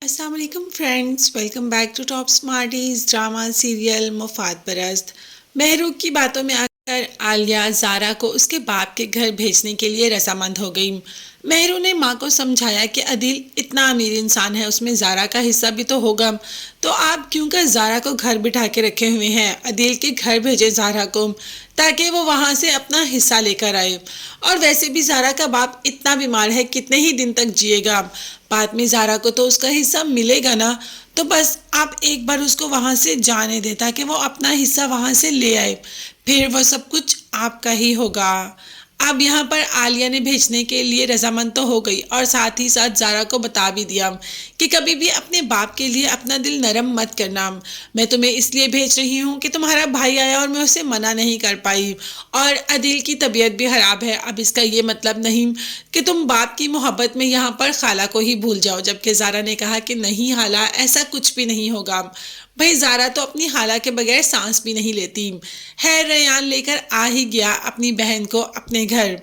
अस्सलाम वालेकुम friends, welcome back to top smarties drama serial Mufaad Parast. Mahrukh की बातों में आकर आलिया ज़ारा को उसके बाप के घर भेजने के लिए रजामंद हो गई। महरू ने माँ को समझाया कि अदील इतना अमीर इंसान है, उसमें ज़ारा का हिस्सा भी तो होगा, तो आप क्यों कर ज़ारा को घर बिठा के रखे हुए हैं। अदील के घर भेजे ज़ारा को ताकि वो वहाँ से अपना हिस्सा लेकर आए। और वैसे भी ज़ारा का बाप इतना बीमार है, कितने ही दिन तक जिएगा। बाद में ज़ारा को तो उसका हिस्सा मिलेगा ना, तो बस आप एक बार उसको वहाँ से जाने दें ताकि वो अपना हिस्सा वहाँ से ले आए, फिर वो सब कुछ आपका ही होगा। अब यहाँ पर आलिया ने भेजने के लिए रजामंद तो हो गई और साथ ही साथ ज़ारा को बता भी दिया कि कभी भी अपने बाप के लिए अपना दिल नरम मत करना। मैं तुम्हें इसलिए भेज रही हूँ कि तुम्हारा भाई आया और मैं उसे मना नहीं कर पाई, और अदील की तबीयत भी ख़राब है। अब इसका ये मतलब नहीं कि तुम बाप की मोहब्बत में यहाँ पर खाला को ही भूल जाओ। जबकि ज़ारा ने कहा कि नहीं खाला, ऐसा कुछ भी नहीं होगा। भाई ज़ारा तो अपनी खाला के बगैर सांस भी नहीं लेती है। रेयान लेकर आ ही गया अपनी बहन को अपने घर।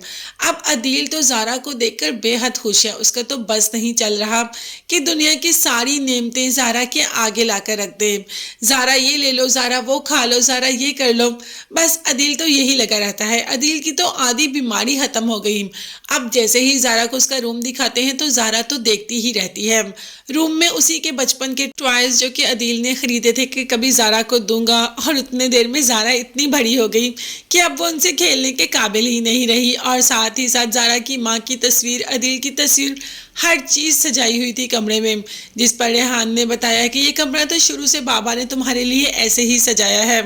अब अदील तो ज़ारा को देखकर बेहद खुश है। उसका तो बस नहीं चल रहा कि दुनिया की सारी नेमतें ज़ारा के आगे लाकर रख दे। ज़ारा ये ले लो, ज़ारा वो खा लो, ज़ारा ये कर लो, बस अदील तो यही लगा रहता है। अदील की तो आधी बीमारी ख़त्म हो गई। अब जैसे ही ज़ारा को उसका रूम दिखाते हैं तो ज़ारा तो देखती ही रहती है। रूम में उसी के बचपन के टॉयज जो कि अदील ने खरीदे थे कि कभी ज़ारा को दूंगा, और उतने देर में ज़ारा इतनी बड़ी हो गई कि अब वो उनसे खेलने के काबिल ही नहीं रही। और साथ ही साथ ज़ारा की माँ की तस्वीर, अदील की तस्वीर, हर चीज़ सजाई हुई थी कमरे में, जिस पर रेहान ने बताया कि ये कमरा तो शुरू से बाबा ने तुम्हारे लिए ऐसे ही सजाया है।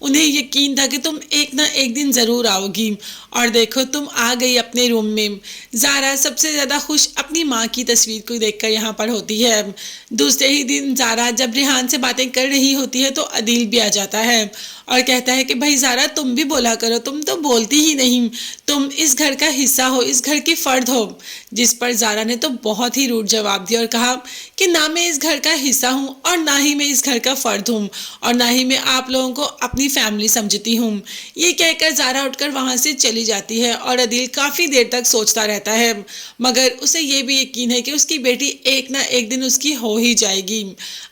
उन्हें यकीन था कि तुम एक ना एक दिन ज़रूर आओगी, और देखो तुम आ गई अपने रूम में। ज़ारा सबसे ज़्यादा खुश अपनी माँ की तस्वीर को देखकर यहाँ पर होती है। दूसरे ही दिन ज़ारा जब रेहान से बातें कर रही होती है तो अदील भी आ जाता है और कहता है कि भाई ज़ारा, तुम भी बोला करो, तुम तो बोलती ही नहीं, तुम इस घर का हिस्सा हो, इस घर की फ़र्द हो। जिस पर ज़ारा ने तो बहुत ही रूड जवाब दिया और कहा कि ना मैं इस घर का हिस्सा हूँ और ना ही मैं इस घर का फ़र्द हूँ, और ना ही मैं आप लोगों को अपनी फैमिली समझती हूँ। ये कहकर ज़ारा उठकर वहाँ से चली जाती है और अदील काफ़ी देर तक सोचता रहता है, मगर उसे ये भी यकीन है कि उसकी बेटी एक ना एक दिन उसकी हो ही जाएगी।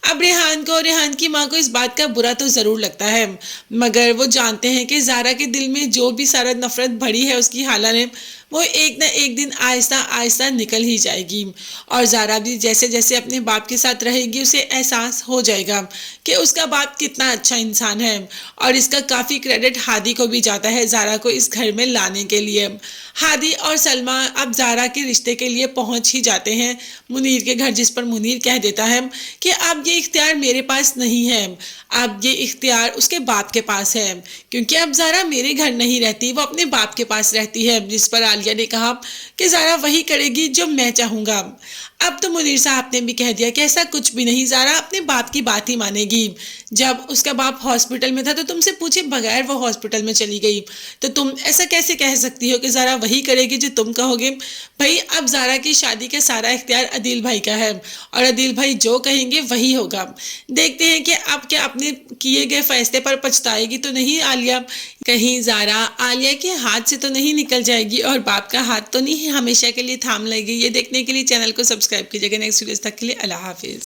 अब रेहान को और रेहान की माँ को इस बात का बुरा तो ज़रूर लगता है, मगर वो जानते हैं कि ज़ारा के दिल में जो भी सारा नफरत भरी है उसकी खाला ने, वो एक ना एक दिन आहिस्ता आहिस्ता निकल ही जाएगी। और ज़ारा भी जैसे जैसे अपने बाप के साथ रहेगी उसे एहसास हो जाएगा कि उसका बाप कितना अच्छा इंसान है। और इसका काफ़ी क्रेडिट हादी को भी जाता है ज़ारा को इस घर में लाने के लिए। हादी और सलमा अब ज़ारा के रिश्ते के लिए पहुंच ही जाते हैं मुनीर के घर, जिस पर मुनीर कह देता है कि अब ये इख्तियार मेरे पास नहीं है, अब ये इख्तियार उसके बाप के पास है, क्योंकि अब ज़ारा मेरे घर नहीं रहती, वो अपने बाप के पास रहती है। जिस पर आलिया ने कहा कि ज़ारा वही करेगी जो मैं चाहूँगा। अब तो मुनीर साहब ने भी कह दिया कि ऐसा कुछ भी नहीं, ज़ारा अपने बाप की बात ही मानेगी। जब उसका बाप हॉस्पिटल में था तो तुमसे पूछे बगैर वो हॉस्पिटल में चली गई, तो तुम ऐसा कैसे कह सकती हो कि ज़ारा वही करेगी जो तुम कहोगे। भाई अब ज़ारा की शादी का सारा इख्तियार अदील भाई का है, और अदील भाई जो कहेंगे वही होगा। देखते हैं कि अब क्या अपने किए गए फैसले पर पछताएगी तो नहीं आलिया, कहीं ज़ारा आलिया के हाथ से तो नहीं निकल जाएगी और बाप का हाथ तो नहीं हमेशा के लिए थाम लेगी। ये देखने के लिए चैनल को सब्सक्राइब कीजिएगा। नेक्स्ट वीडियोस तक के लिए अल्लाह हाफिज़।